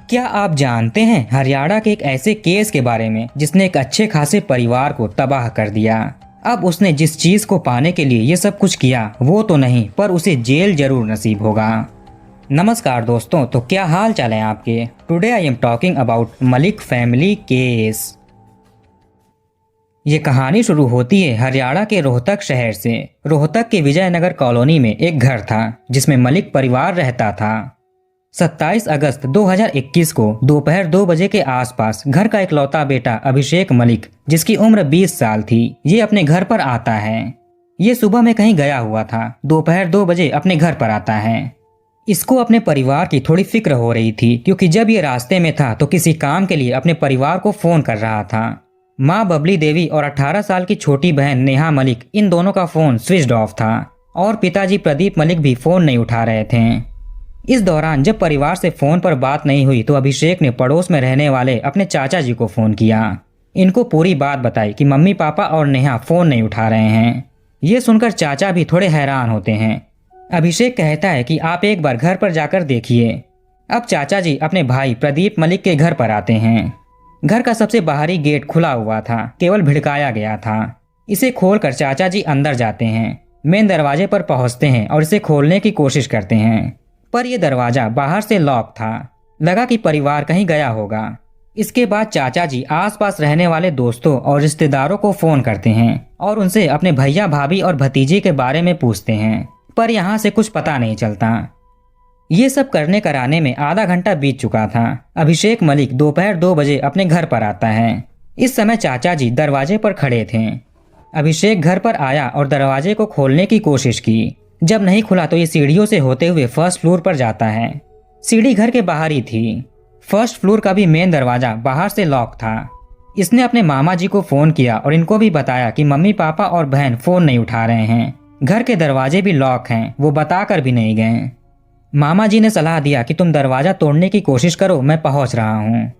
क्या आप जानते हैं हरियाणा के एक ऐसे केस के बारे में जिसने एक अच्छे खासे परिवार को तबाह कर दिया। अब उसने जिस चीज को पाने के लिए ये सब कुछ किया वो तो नहीं, पर उसे जेल जरूर नसीब होगा। नमस्कार दोस्तों, तो क्या हाल चाल है आपके। Today I am talking about Malik family case. ये कहानी शुरू होती है हरियाणा के रोहतक शहर से। रोहतक के विजयनगर कॉलोनी में एक घर था जिसमें मलिक परिवार रहता था। 27 अगस्त 2021 को दोपहर 2 बजे के आसपास घर का इकलौता बेटा अभिषेक मलिक, जिसकी उम्र 20 साल थी, ये अपने घर पर आता है। ये सुबह में कहीं गया हुआ था, दोपहर 2 बजे अपने घर पर आता है। इसको अपने परिवार की थोड़ी फिक्र हो रही थी, क्योंकि जब ये रास्ते में था तो किसी काम के लिए अपने परिवार को फोन कर रहा था। माँ बबली देवी और 18 साल की छोटी बहन नेहा मलिक, इन दोनों का फोन स्विच्ड ऑफ था और पिताजी प्रदीप मलिक भी फोन नहीं उठा रहे थे। इस दौरान जब परिवार से फोन पर बात नहीं हुई तो अभिषेक ने पड़ोस में रहने वाले अपने चाचा जी को फोन किया। इनको पूरी बात बताई कि मम्मी पापा और नेहा फोन नहीं उठा रहे हैं। ये सुनकर चाचा भी थोड़े हैरान होते हैं। अभिषेक कहता है कि आप एक बार घर पर जाकर देखिए। अब चाचा जी अपने भाई प्रदीप मलिक के घर पर आते हैं। घर का सबसे बाहरी गेट खुला हुआ था, केवल भिड़काया गया था। इसे खोलकर चाचा जी अंदर जाते हैं, मेन दरवाजे पर पहुंचते हैं और इसे खोलने की कोशिश करते हैं, पर यह दरवाजा बाहर से लॉक था। लगा कि परिवार कहीं गया होगा। इसके बाद चाचा जी आसपास रहने वाले दोस्तों और रिश्तेदारों को फोन करते हैं और उनसे अपने भैया भाभी और भतीजे के बारे में पूछते हैं, पर यहाँ से कुछ पता नहीं चलता। ये सब करने कराने में आधा घंटा बीत चुका था। अभिषेक मलिक दोपहर 2 बजे अपने घर पर आता है। इस समय चाचा जी दरवाजे पर खड़े थे। अभिषेक घर पर आया और दरवाजे को खोलने की कोशिश की। जब नहीं खुला तो ये सीढ़ियों से होते हुए फर्स्ट फ्लोर पर जाता है। सीढ़ी घर के बाहर ही थी। फर्स्ट फ्लोर का भी मेन दरवाजा बाहर से लॉक था। इसने अपने मामा जी को फोन किया और इनको भी बताया कि मम्मी पापा और बहन फोन नहीं उठा रहे हैं, घर के दरवाजे भी लॉक हैं। वो बताकर भी नहीं गए। मामा जी ने सलाह दिया कि तुम दरवाजा तोड़ने की कोशिश करो, मैं पहुंच रहा हूँ।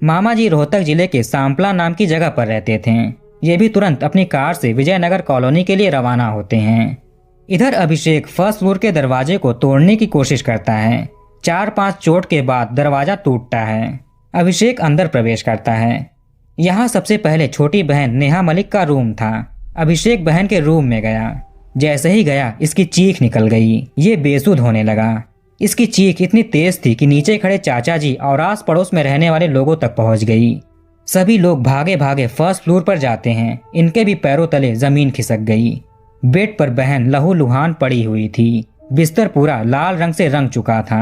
मामा जी रोहतक जिले के सांपला नाम की जगह पर रहते थे। ये भी तुरंत अपनी कार से विजयनगर कॉलोनी के लिए रवाना होते हैं। इधर अभिषेक फर्स्ट फ्लोर के दरवाजे को तोड़ने की कोशिश करता है। 4-5 चोट के बाद दरवाजा टूटता है। अभिषेक अंदर प्रवेश करता है। यहाँ सबसे पहले छोटी बहन नेहा मलिक का रूम था। अभिषेक बहन के रूम में गया। जैसे ही गया इसकी चीख निकल गई। ये बेसुध होने लगा। इसकी चीख इतनी तेज थी कि नीचे खड़े चाचा जी और आस पड़ोस में रहने वाले लोगों तक पहुंच गई। सभी लोग भागे भागे फर्स्ट फ्लोर पर जाते हैं। इनके भी पैरों तले जमीन खिसक गई। बेड पर बहन लहूलुहान पड़ी हुई थी। बिस्तर पूरा लाल रंग से रंग चुका था।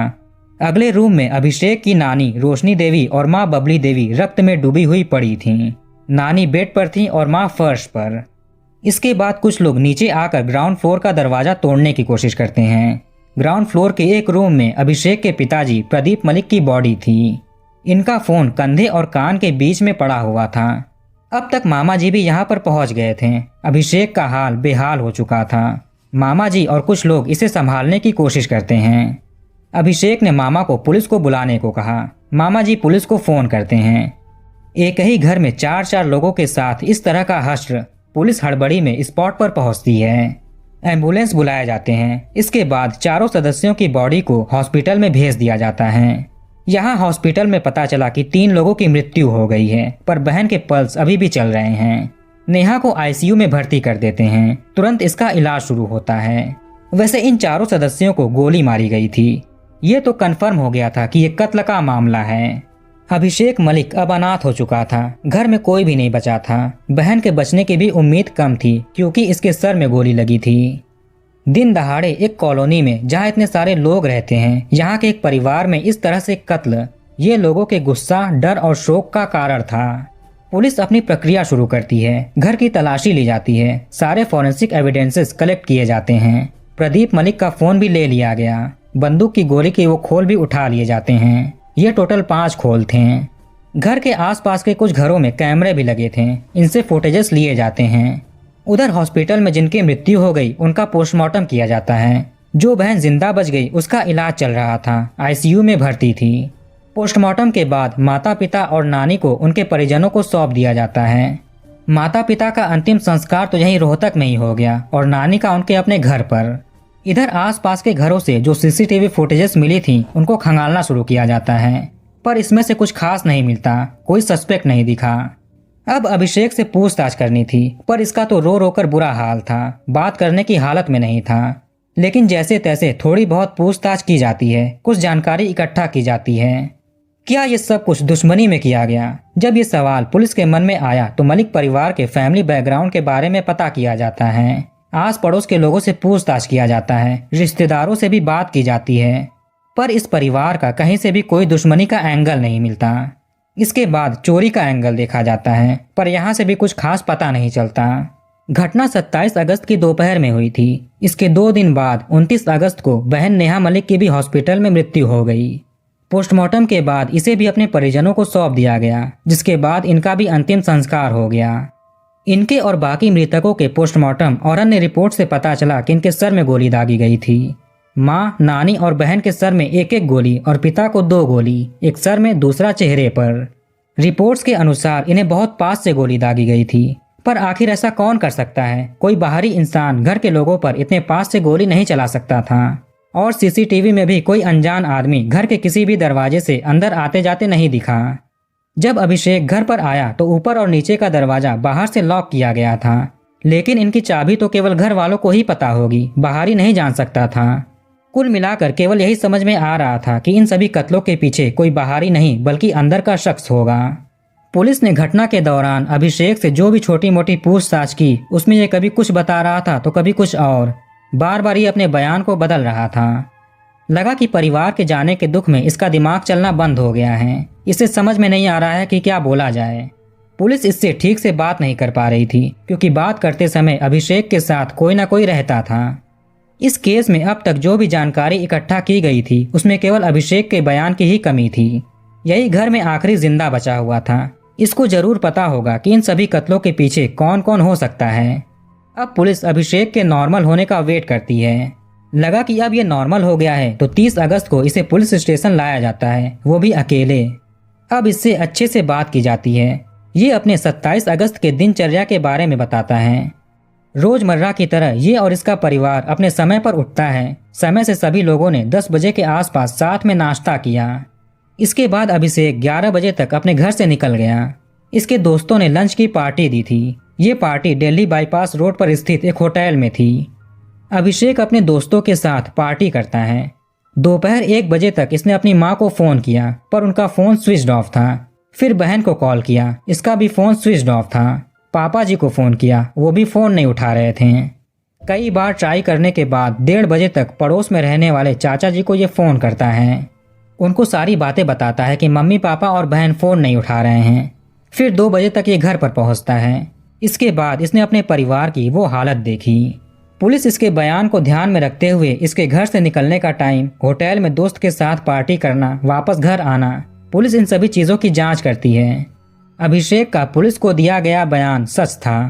अगले रूम में अभिषेक की नानी रोशनी देवी और माँ बबली देवी रक्त में डूबी हुई पड़ी थीं। नानी बेड पर थीं और माँ फर्श पर। इसके बाद कुछ लोग नीचे आकर ग्राउंड फ्लोर का दरवाजा तोड़ने की कोशिश करते हैं। ग्राउंड फ्लोर के एक रूम में अभिषेक के पिताजी प्रदीप मलिक की बॉडी थी। इनका फोन कंधे और कान के बीच में पड़ा हुआ था। अब तक मामा जी भी यहाँ पर पहुँच गए थे। अभिषेक का हाल बेहाल हो चुका था। मामा जी और कुछ लोग इसे संभालने की कोशिश करते हैं। अभिषेक ने मामा को पुलिस को बुलाने को कहा। मामा जी पुलिस को फोन करते हैं। एक ही घर में 4-4 लोगों के साथ इस तरह का हश्र। पुलिस हड़बड़ी में स्पॉट पर पहुंचती है। एम्बुलेंस बुलाए जाते हैं। इसके बाद चारों सदस्यों की बॉडी को हॉस्पिटल में भेज दिया जाता है। यहाँ हॉस्पिटल में पता चला कि 3 लोगों की मृत्यु हो गई है, पर बहन के पल्स अभी भी चल रहे हैं। नेहा को आईसीयू में भर्ती कर देते हैं। तुरंत इसका इलाज शुरू होता है। वैसे इन चारों सदस्यों को गोली मारी गई थी। ये तो कंफर्म हो गया था कि ये कत्ल का मामला है। अभिषेक मलिक अब अनाथ हो चुका था। घर में कोई भी नहीं बचा था। बहन के बचने की भी उम्मीद कम थी, क्योंकि इसके सर में गोली लगी थी। दिन दहाड़े एक कॉलोनी में जहाँ इतने सारे लोग रहते हैं, यहाँ के एक परिवार में इस तरह से कत्ल, ये लोगों के गुस्सा, डर और शोक का कारण था। पुलिस अपनी प्रक्रिया शुरू करती है। घर की तलाशी ली जाती है। सारे फॉरेंसिक एविडेंसेस कलेक्ट किए जाते हैं। प्रदीप मलिक का फोन भी ले लिया गया। बंदूक की गोली के वो खोल भी उठा लिए जाते हैं। ये टोटल 5 खोल थे। घर के आसपास के कुछ घरों में कैमरे भी लगे थे। इनसे फुटेजेस लिए जाते हैं। उधर हॉस्पिटल में जिनकी मृत्यु हो गई उनका पोस्टमार्टम किया जाता है। जो बहन जिंदा बच गई उसका इलाज चल रहा था, आईसीयू में भर्ती थी। पोस्टमार्टम के बाद माता पिता और नानी को उनके परिजनों को सौंप दिया जाता है। माता पिता का अंतिम संस्कार तो यहीं रोहतक में ही हो गया और नानी का उनके अपने घर पर। इधर आसपास के घरों से जो सीसीटीवी फुटेजेस मिली थी उनको खंगालना शुरू किया जाता है। पर इसमें से कुछ खास नहीं मिलता, कोई सस्पेक्ट नहीं दिखा। अब अभिषेक से पूछताछ करनी थी, पर इसका तो रो रो कर बुरा हाल था, बात करने की हालत में नहीं था। लेकिन जैसे तैसे थोड़ी बहुत पूछताछ की जाती है, कुछ जानकारी इकट्ठा की जाती है। क्या ये सब कुछ दुश्मनी में किया गया? जब ये सवाल पुलिस के मन में आया तो मलिक परिवार के फैमिली बैकग्राउंड के बारे में पता किया जाता है, आस पड़ोस के लोगों से पूछताछ किया जाता है, रिश्तेदारों से भी बात की जाती है, पर इस परिवार का कहीं से भी कोई दुश्मनी का एंगल नहीं मिलता। इसके बाद चोरी का एंगल देखा जाता है, पर यहाँ से भी कुछ खास पता नहीं चलता। घटना 27 अगस्त की दोपहर में हुई थी। इसके 2 दिन बाद 29 अगस्त को बहन नेहा मलिक की भी हॉस्पिटल में मृत्यु हो गई। पोस्टमार्टम के बाद इसे भी अपने परिजनों को सौंप दिया गया, जिसके बाद इनका भी अंतिम संस्कार हो गया। इनके और बाकी मृतकों के पोस्टमार्टम और अन्य रिपोर्ट से पता चला कि इनके सर में गोली दागी गई थी। माँ, नानी और बहन के सर में एक एक गोली और पिता को 2 गोली, एक सर में दूसरा चेहरे पर। रिपोर्ट्स के अनुसार इन्हें बहुत पास से गोली दागी गई थी, पर आखिर ऐसा कौन कर सकता है? कोई बाहरी इंसान घर के लोगों पर इतने पास से गोली नहीं चला सकता था, और सीसीटीवी में भी कोई अनजान आदमी घर के किसी भी दरवाजे से अंदर आते जाते नहीं दिखा। जब अभिषेक घर पर आया तो ऊपर और नीचे का दरवाजा बाहर से लॉक किया गया था, लेकिन इनकी चाबी तो केवल घर वालों को ही पता होगी, बाहरी नहीं जान सकता था। कुल मिलाकर केवल यही समझ में आ रहा था कि इन सभी कत्लों के पीछे कोई बाहरी नहीं बल्कि अंदर का शख्स होगा। पुलिस ने घटना के दौरान अभिषेक से जो भी छोटी मोटी पूछताछ की, उसमें ये कभी कुछ बता रहा था तो कभी कुछ और, बार बार ये अपने बयान को बदल रहा था। लगा कि परिवार के जाने के दुख में इसका दिमाग चलना बंद हो गया है, इसे समझ में नहीं आ रहा है कि क्या बोला जाए। पुलिस इससे ठीक से बात नहीं कर पा रही थी, क्योंकि बात करते समय अभिषेक के साथ कोई ना कोई रहता था। इस केस में अब तक जो भी जानकारी इकट्ठा की गई थी, उसमें केवल अभिषेक के बयान की ही कमी थी। यही घर में आखिरी जिंदा बचा हुआ था। इसको जरूर पता होगा कि इन सभी कत्लों के पीछे कौन कौन हो सकता है। अब पुलिस अभिषेक के नॉर्मल होने का वेट करती है। लगा कि अब ये नॉर्मल हो गया है तो 30 अगस्त को इसे पुलिस स्टेशन लाया जाता है, वो भी अकेले। अब इससे अच्छे से बात की जाती है। ये अपने 27 अगस्त के दिनचर्या के बारे में बताता है। रोजमर्रा की तरह ये और इसका परिवार अपने समय पर उठता है। समय से सभी लोगों ने 10 बजे के आसपास साथ में नाश्ता किया। इसके बाद अभिषेक 11 बजे तक अपने घर से निकल गया। इसके दोस्तों ने लंच की पार्टी दी थी। ये पार्टी दिल्ली बाईपास रोड पर स्थित एक होटल में थी। अभिषेक अपने दोस्तों के साथ पार्टी करता है। दोपहर 1 बजे तक इसने अपनी माँ को फोन किया, पर उनका फोन स्विच ऑफ था। फिर बहन को कॉल किया, इसका भी फोन स्विच ऑफ था। पापा जी को फोन किया, वो भी फोन नहीं उठा रहे थे। कई बार ट्राई करने के बाद 1:30 बजे तक पड़ोस में रहने वाले चाचा जी को ये फोन करता है। उनको सारी बातें बताता है कि मम्मी पापा और बहन फोन नहीं उठा रहे हैं। फिर 2 बजे तक ये घर पर पहुंचता है। इसके बाद इसने अपने परिवार की वो हालत देखी। पुलिस इसके बयान को ध्यान में रखते हुए इसके घर से निकलने का टाइम, होटल में दोस्त के साथ पार्टी करना, वापस घर आना, पुलिस इन सभी चीजों की जांच करती है। अभिषेक का पुलिस को दिया गया बयान सच था।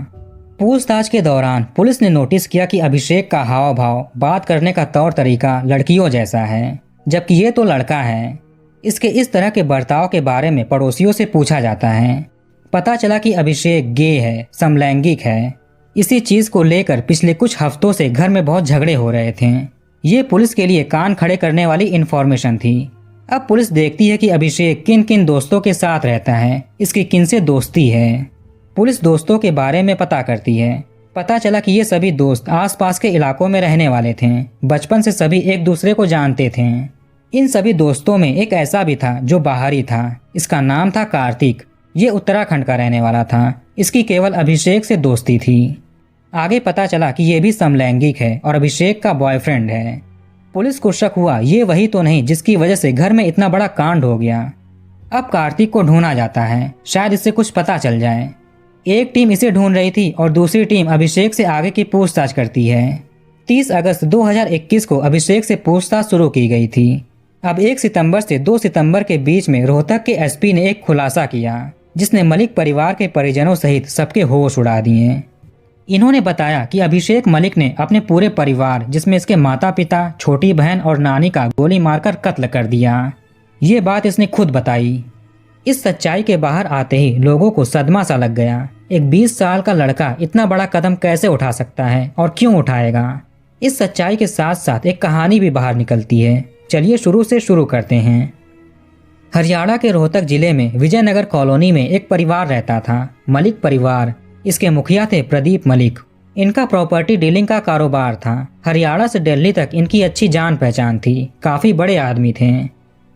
पूछताछ के दौरान पुलिस ने नोटिस किया कि अभिषेक का हाव भाव, बात करने का तौर तरीका लड़कियों जैसा है, जबकि ये तो लड़का है। इसके इस तरह के बर्ताव के बारे में पड़ोसियों से पूछा जाता है। पता चला कि अभिषेक गे है, समलैंगिक है। इसी चीज को लेकर पिछले कुछ हफ्तों से घर में बहुत झगड़े हो रहे थे। ये पुलिस के लिए कान खड़े करने वाली इन्फॉर्मेशन थी। अब पुलिस देखती है कि अभिषेक किन किन दोस्तों के साथ रहता है, इसकी किन से दोस्ती है। पुलिस दोस्तों के बारे में पता करती है। पता चला कि ये सभी दोस्त आसपास के इलाकों में रहने वाले थे। बचपन से सभी एक दूसरे को जानते थे। इन सभी दोस्तों में एक ऐसा भी था जो बाहरी था। इसका नाम था कार्तिक। ये उत्तराखंड का रहने वाला था। इसकी केवल अभिषेक से दोस्ती थी। आगे पता चला कि ये भी समलैंगिक है और अभिषेक का बॉयफ्रेंड है। पुलिस को शक हुआ ये वही तो नहीं जिसकी वजह से घर में इतना बड़ा कांड हो गया। अब कार्तिक को ढूंढा जाता है, शायद इससे कुछ पता चल जाए। एक टीम इसे ढूंढ रही थी और दूसरी टीम अभिषेक से आगे की पूछताछ करती है। 30 अगस्त 2021 को अभिषेक से पूछताछ शुरू की गई थी। अब 1 सितंबर से 2 सितंबर के बीच में रोहतक के एसपी ने एक खुलासा किया, जिसने मलिक परिवार के परिजनों सहित सबके होश उड़ा दिए। इन्होंने बताया कि अभिषेक मलिक ने अपने पूरे परिवार, जिसमें इसके माता पिता, छोटी बहन और नानी का गोली मारकर कत्ल कर दिया। ये बात इसने खुद बताई। इस सच्चाई के बाहर आते ही लोगों को सदमा सा लग गया। एक 20 साल का लड़का इतना बड़ा कदम कैसे उठा सकता है और क्यों उठाएगा? इस सच्चाई के साथ साथ एक कहानी भी बाहर निकलती है। चलिए शुरू से शुरू करते हैं। हरियाणा के रोहतक जिले में विजयनगर कॉलोनी में एक परिवार रहता था, मलिक परिवार। इसके मुखिया थे प्रदीप मलिक। इनका प्रॉपर्टी डीलिंग का कारोबार था। हरियाणा से दिल्ली तक इनकी अच्छी जान पहचान थी, काफी बड़े आदमी थे।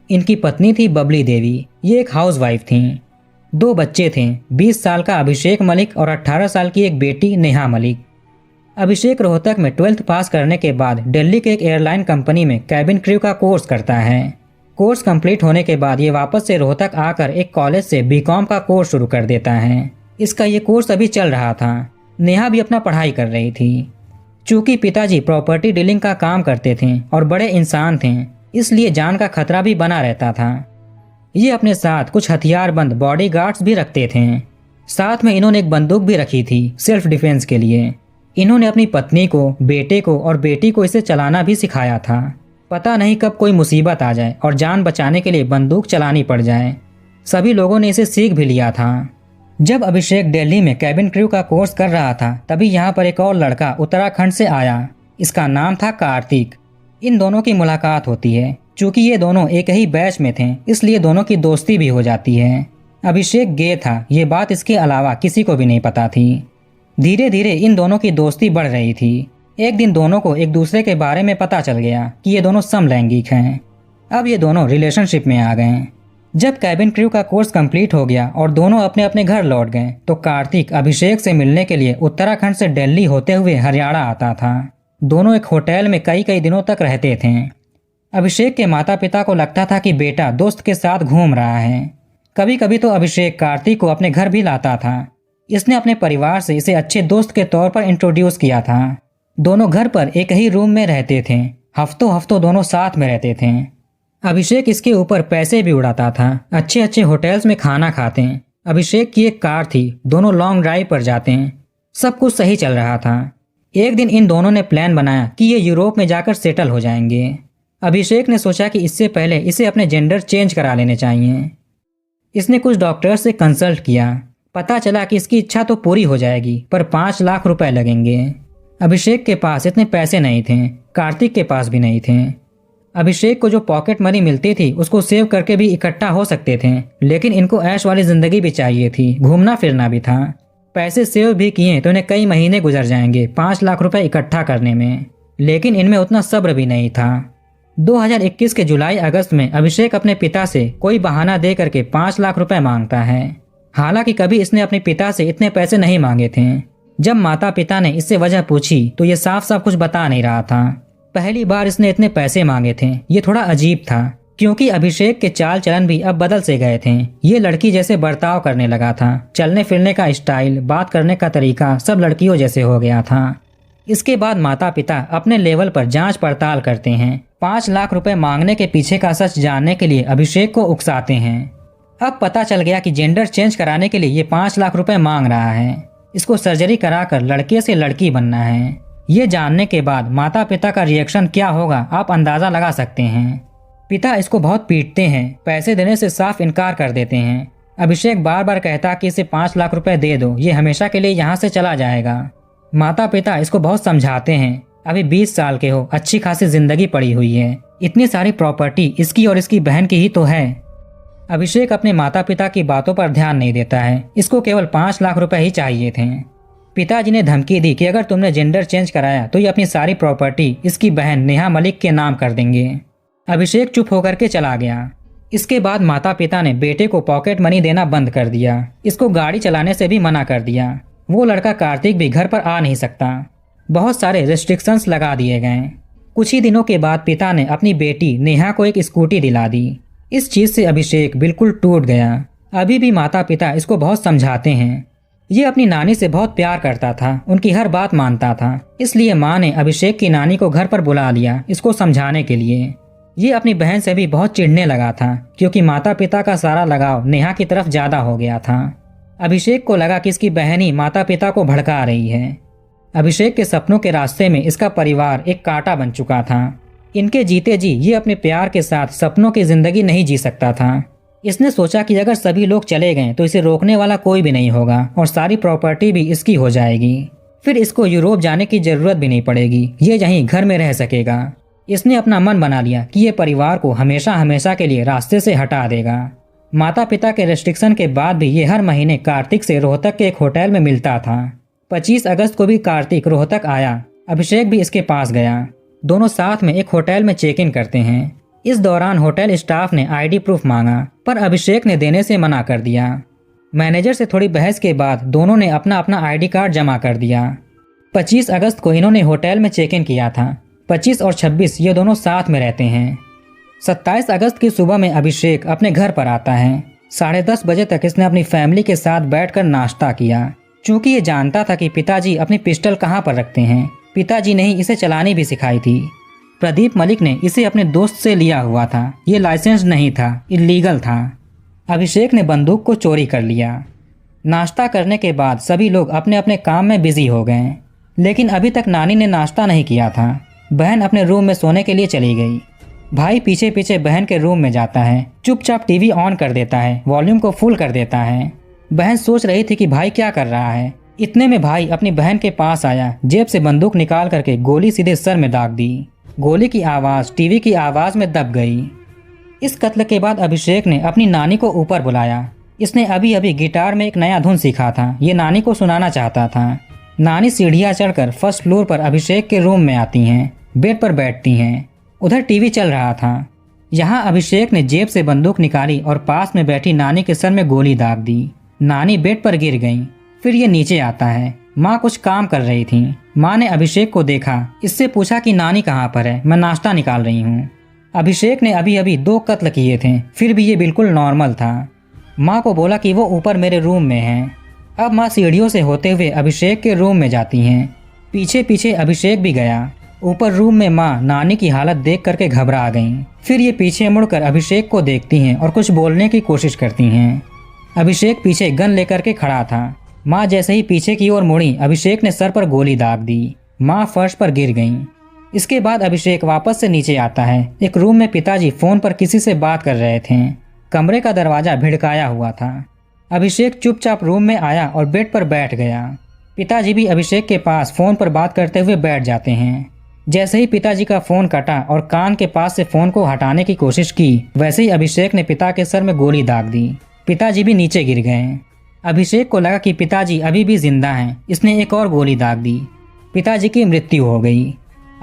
इनकी पत्नी थी बबली देवी, ये एक हाउसवाइफ थी। 2 बच्चे थे, 20 साल का अभिषेक मलिक और 18 साल की एक बेटी नेहा मलिक। अभिषेक रोहतक में 12th पास करने के बाद दिल्ली के एक एयरलाइन कंपनी में कैबिन क्रू का कोर्स करता है। कोर्स कंप्लीट होने के बाद ये वापस से रोहतक आकर एक कॉलेज से बीकॉम का कोर्स शुरू कर देता है। इसका ये कोर्स अभी चल रहा था। नेहा भी अपना पढ़ाई कर रही थी। चूंकि पिताजी प्रॉपर्टी डीलिंग का काम करते थे और बड़े इंसान थे, इसलिए जान का खतरा भी बना रहता था। ये अपने साथ कुछ हथियारबंद बॉडीगार्ड्स भी रखते थे। साथ में इन्होंने एक बंदूक भी रखी थी सेल्फ डिफेंस के लिए। इन्होंने अपनी पत्नी को, बेटे को और बेटी को इसे चलाना भी सिखाया था। पता नहीं कब कोई मुसीबत आ जाए और जान बचाने के लिए बंदूक चलानी पड़ जाए। सभी लोगों ने इसे सीख भी लिया था। जब अभिषेक दिल्ली में कैबिन क्रू का कोर्स कर रहा था, तभी यहाँ पर एक और लड़का उत्तराखंड से आया। इसका नाम था कार्तिक। इन दोनों की मुलाकात होती है। चूंकि ये दोनों एक ही बैच में थे, इसलिए दोनों की दोस्ती भी हो जाती है। अभिषेक गे था, ये बात इसके अलावा किसी को भी नहीं पता थी। धीरे धीरे इन दोनों की दोस्ती बढ़ रही थी। एक दिन दोनों को एक दूसरे के बारे में पता चल गया कि ये दोनों समलैंगिक हैं। अब ये दोनों रिलेशनशिप में आ गए। जब कैबिन क्रू का कोर्स कंप्लीट हो गया और दोनों अपने अपने घर लौट गए, तो कार्तिक अभिषेक से मिलने के लिए उत्तराखंड से दिल्ली होते हुए हरियाणा आता था। दोनों एक होटल में कई कई दिनों तक रहते थे। अभिषेक के माता पिता को लगता था कि बेटा दोस्त के साथ घूम रहा है। कभी कभी तो अभिषेक कार्तिक को अपने घर भी लाता था। इसने अपने परिवार से इसे अच्छे दोस्त के तौर पर इंट्रोड्यूस किया था। दोनों घर पर एक ही रूम में रहते थे। हफ्तों हफ्तों दोनों साथ में रहते थे। अभिषेक इसके ऊपर पैसे भी उड़ाता था। अच्छे अच्छे होटल्स में खाना खाते हैं। अभिषेक की एक कार थी, दोनों लॉन्ग ड्राइव पर जाते हैं। सब कुछ सही चल रहा था। एक दिन इन दोनों ने प्लान बनाया कि ये यूरोप में जाकर सेटल हो जाएंगे। अभिषेक ने सोचा कि इससे पहले इसे अपने जेंडर चेंज करा लेने चाहिए। इसने कुछ डॉक्टर से कंसल्ट किया। पता चला कि इसकी इच्छा तो पूरी हो जाएगी, पर 5 लाख रुपए लगेंगे। अभिषेक के पास इतने पैसे नहीं थे, कार्तिक के पास भी नहीं थे। अभिषेक को जो पॉकेट मनी मिलती थी उसको सेव करके भी इकट्ठा हो सकते थे, लेकिन इनको ऐश वाली जिंदगी भी चाहिए थी, घूमना फिरना भी था। पैसे सेव भी किए तो इन्हें कई महीने गुजर जाएंगे 5 लाख रुपए इकट्ठा करने में, लेकिन इनमें उतना सब्र भी नहीं था। 2021 के जुलाई अगस्त में अभिषेक अपने पिता से कोई बहाना दे करके 5 लाख रुपए मांगता है। हालांकि कभी इसने अपने पिता से इतने पैसे नहीं मांगे थे। जब माता पिता ने इससे वजह पूछी तो ये साफ साफ कुछ बता नहीं रहा था। पहली बार इसने इतने पैसे मांगे थे, ये थोड़ा अजीब था, क्योंकि अभिषेक के चाल चलन भी अब बदल से गए थे। ये लड़की जैसे बर्ताव करने लगा था। चलने फिरने का स्टाइल, बात करने का तरीका सब लड़कियों जैसे हो गया था। इसके बाद माता पिता अपने लेवल पर जांच पड़ताल करते हैं। 5 लाख रुपए मांगने के पीछे का सच जानने के लिए अभिषेक को उकसाते हैं। अब पता चल गया कि जेंडर चेंज कराने के लिए ये 5 लाख रुपए मांग रहा है। इसको सर्जरी कराकर लड़के से लड़की बनना है। ये जानने के बाद माता पिता का रिएक्शन क्या होगा आप अंदाजा लगा सकते हैं। पिता इसको बहुत पीटते हैं, पैसे देने से साफ इनकार कर देते हैं। अभिषेक बार बार कहता कि इसे 5 लाख रुपए दे दो, ये हमेशा के लिए यहाँ से चला जाएगा। माता पिता इसको बहुत समझाते हैं, अभी 20 साल के हो, अच्छी खासी जिंदगी पड़ी हुई है, इतनी सारी प्रॉपर्टी इसकी और इसकी बहन की ही तो है। अभिषेक अपने माता पिता की बातों पर ध्यान नहीं देता है। इसको केवल 5 लाख रुपए ही चाहिए थे। पिताजी ने धमकी दी कि अगर तुमने जेंडर चेंज कराया तो ये अपनी सारी प्रॉपर्टी इसकी बहन नेहा मलिक के नाम कर देंगे। अभिषेक चुप होकर के चला गया। इसके बाद माता पिता ने बेटे को पॉकेट मनी देना बंद कर दिया। इसको गाड़ी चलाने से भी मना कर दिया। वो लड़का कार्तिक भी घर पर आ नहीं सकता। बहुत सारे रेस्ट्रिक्शंस लगा दिए गए। कुछ ही दिनों के बाद पिता ने अपनी बेटी नेहा को एक स्कूटी दिला दी। इस चीज से अभिषेक बिल्कुल टूट गया। अभी भी माता पिता इसको बहुत समझाते हैं। ये अपनी नानी से बहुत प्यार करता था, उनकी हर बात मानता था। इसलिए माँ ने अभिषेक की नानी को घर पर बुला लिया इसको समझाने के लिए। ये अपनी बहन से भी बहुत चिढ़ने लगा था, क्योंकि माता पिता का सारा लगाव नेहा की तरफ ज्यादा हो गया था। अभिषेक को लगा कि इसकी बहन ही माता पिता को भड़का रही है। अभिषेक के सपनों के रास्ते में इसका परिवार एक कांटा बन चुका था। इनके जीते जी ये अपने प्यार के साथ सपनों की जिंदगी नहीं जी सकता था। इसने सोचा कि अगर सभी लोग चले गए तो इसे रोकने वाला कोई भी नहीं होगा और सारी प्रॉपर्टी भी इसकी हो जाएगी। फिर इसको यूरोप जाने की जरूरत भी नहीं पड़ेगी, ये यहीं घर में रह सकेगा। इसने अपना मन बना लिया कि ये परिवार को हमेशा हमेशा के लिए रास्ते से हटा देगा। माता पिता के रेस्ट्रिक्शन के बाद भी ये हर महीने कार्तिक से रोहतक के एक होटल में मिलता था। 25 अगस्त को भी कार्तिक रोहतक आया, अभिषेक भी इसके पास गया। दोनों साथ में एक होटल में चेक इन करते हैं। इस दौरान होटल स्टाफ ने आईडी प्रूफ मांगा, पर अभिषेक ने देने से मना कर दिया। मैनेजर से थोड़ी बहस के बाद दोनों ने अपना अपना आईडी कार्ड जमा कर दिया। 25 अगस्त को इन्होंने होटल में चेक इन किया था। 25 और 26 ये दोनों साथ में रहते हैं। 27 अगस्त की सुबह में अभिषेक अपने घर पर आता है। 10:30 बजे तक इसने अपनी फैमिली के साथ बैठकर नाश्ता किया। चूंकि ये जानता था कि पिताजी अपनी पिस्टल कहाँ पर रखते हैं, पिताजी ने ही इसे चलानी भी सिखाई थी। प्रदीप मलिक ने इसे अपने दोस्त से लिया हुआ था। ये लाइसेंस नहीं था, इल्लीगल था। अभिषेक ने बंदूक को चोरी कर लिया। नाश्ता करने के बाद सभी लोग अपने अपने काम में बिजी हो गए, लेकिन अभी तक नानी ने नाश्ता नहीं किया था। बहन अपने रूम में सोने के लिए चली गई। भाई पीछे पीछे बहन के रूम में जाता है, चुपचाप टीवी ऑन कर देता है, वॉल्यूम को फुल कर देता है। बहन सोच रही थी कि भाई क्या कर रहा है। इतने में भाई अपनी बहन के पास आया, जेब से बंदूक निकाल करके गोली सीधे सर में दाग दी। गोली की आवाज़ टीवी की आवाज़ में दब गई। इस कत्ल के बाद अभिषेक ने अपनी नानी को ऊपर बुलाया। इसने अभी अभी गिटार में एक नया धुन सीखा था, ये नानी को सुनाना चाहता था। नानी सीढ़ियाँ चढ़कर फर्स्ट फ्लोर पर अभिषेक के रूम में आती हैं, बेड पर बैठती हैं। उधर टीवी चल रहा था। यहाँ अभिषेक ने जेब से बंदूक निकाली और पास में बैठी नानी के सर में गोली दाग दी। नानी बेड पर गिर गई। फिर ये नीचे आता है। माँ कुछ काम कर रही थी। माँ ने अभिषेक को देखा, इससे पूछा कि नानी कहाँ पर है, मैं नाश्ता निकाल रही हूँ। अभिषेक ने अभी अभी 2 कत्ल किए थे, फिर भी ये बिल्कुल नॉर्मल था। माँ को बोला कि वो ऊपर मेरे रूम में हैं। अब माँ सीढ़ियों से होते हुए अभिषेक के रूम में जाती हैं। पीछे पीछे अभिषेक भी गया। ऊपर रूम में माँ नानी की हालत देख करके घबरा गईं। फिर ये पीछे मुड़कर अभिषेक को देखती हैं और कुछ बोलने की कोशिश करती हैं। अभिषेक पीछे गन लेकर के खड़ा था। माँ जैसे ही पीछे की ओर मुड़ी, अभिषेक ने सर पर गोली दाग दी। माँ फर्श पर गिर गईं। इसके बाद अभिषेक वापस से नीचे आता है। एक रूम में पिताजी फोन पर किसी से बात कर रहे थे। कमरे का दरवाजा भिड़काया हुआ था। अभिषेक चुपचाप रूम में आया और बेड पर बैठ गया। पिताजी भी अभिषेक के पास फोन पर बात करते हुए बैठ जाते हैं। जैसे ही पिताजी का फोन कटा और कान के पास से फोन को हटाने की कोशिश की, वैसे ही अभिषेक ने पिता के सर में गोली दाग दी। पिताजी भी नीचे गिर गए। अभिषेक को लगा कि पिताजी अभी भी जिंदा हैं। इसने एक और गोली दाग दी। पिताजी की मृत्यु हो गई।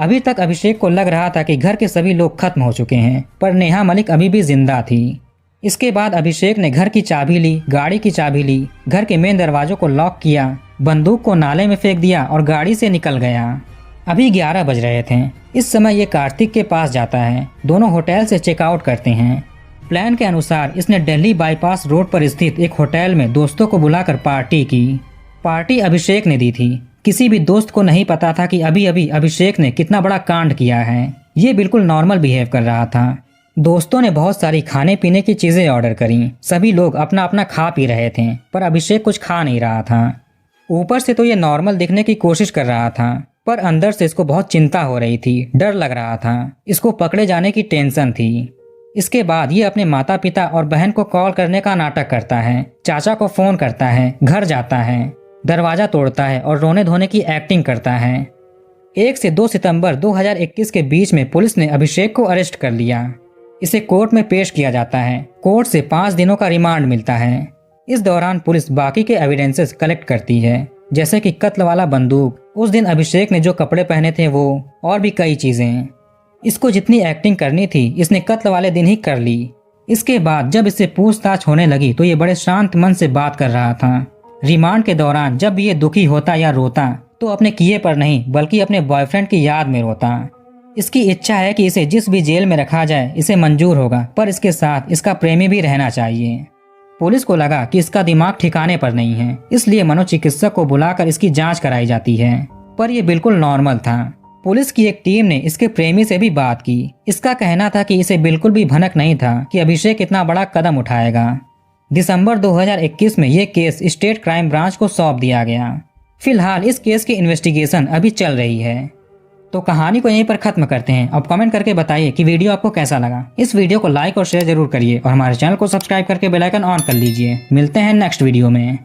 अभी तक अभिषेक को लग रहा था कि घर के सभी लोग खत्म हो चुके हैं, पर नेहा मलिक अभी भी जिंदा थी। इसके बाद अभिषेक ने घर की चाबी ली, गाड़ी की चाबी ली, घर के मेन दरवाजों को लॉक किया, बंदूक को नाले में फेंक दिया और गाड़ी से निकल गया। अभी 11 बज रहे थे। इस समय ये कार्तिक के पास जाता है। दोनों होटल से चेकआउट करते हैं। प्लान के अनुसार इसने दिल्ली बाईपास रोड पर स्थित एक होटल में दोस्तों को बुलाकर पार्टी की। पार्टी अभिषेक ने दी थी। किसी भी दोस्त को नहीं पता था कि अभी अभी अभिषेक ने कितना बड़ा कांड किया है। ये बिल्कुल नॉर्मल बिहेव कर रहा था। दोस्तों ने बहुत सारी खाने पीने की चीजें ऑर्डर करी। सभी लोग अपना अपना खा पी रहे थे, पर अभिषेक कुछ खा नहीं रहा था। ऊपर से तो ये नॉर्मल दिखने की कोशिश कर रहा था, पर अंदर से इसको बहुत चिंता हो रही थी, डर लग रहा था। इसको पकड़े जाने की टेंशन थी। इसके बाद ये अपने माता पिता और बहन को कॉल करने का नाटक करता है। चाचा को फोन करता है, घर जाता है, दरवाजा तोड़ता है और रोने धोने की एक्टिंग करता है। 1 से 2 सितंबर 2021 के बीच में पुलिस ने अभिषेक को अरेस्ट कर लिया। इसे कोर्ट में पेश किया जाता है। कोर्ट से 5 दिनों का रिमांड मिलता है। इस दौरान पुलिस बाकी के एविडेंसेस कलेक्ट करती है, जैसे कि कत्ल वाला बंदूक, उस दिन अभिषेक ने जो कपड़े पहने थे वो, और भी कई चीजें। इसको जितनी एक्टिंग करनी थी इसने कत्ल वाले दिन ही कर ली। इसके बाद जब इससे पूछताछ होने लगी तो ये बड़े शांत मन से बात कर रहा था। रिमांड के दौरान जब भी ये दुखी होता या रोता तो अपने किए पर नहीं बल्कि अपने बॉयफ्रेंड की याद में रोता। इसकी इच्छा है कि इसे जिस भी जेल में रखा जाए इसे मंजूर होगा, पर इसके साथ इसका प्रेमी भी रहना चाहिए। पुलिस को लगा कि इसका दिमाग ठिकाने पर नहीं है, इसलिए मनोचिकित्सक को बुलाकर इसकी जांच कराई जाती है, पर यह बिल्कुल नॉर्मल था। पुलिस की एक टीम ने इसके प्रेमी से भी बात की। इसका कहना था कि इसे बिल्कुल भी भनक नहीं था कि अभिषेक इतना बड़ा कदम उठाएगा। दिसंबर 2021 में यह केस स्टेट क्राइम ब्रांच को सौंप दिया गया। फिलहाल इस केस की इन्वेस्टिगेशन अभी चल रही है। तो कहानी को यहीं पर खत्म करते हैं। अब कमेंट करके बताइए कि वीडियो आपको कैसा लगा। इस वीडियो को लाइक और शेयर जरूर करिए और हमारे चैनल को सब्सक्राइब करके बेल आइकन ऑन कर लीजिए। मिलते हैं नेक्स्ट वीडियो में।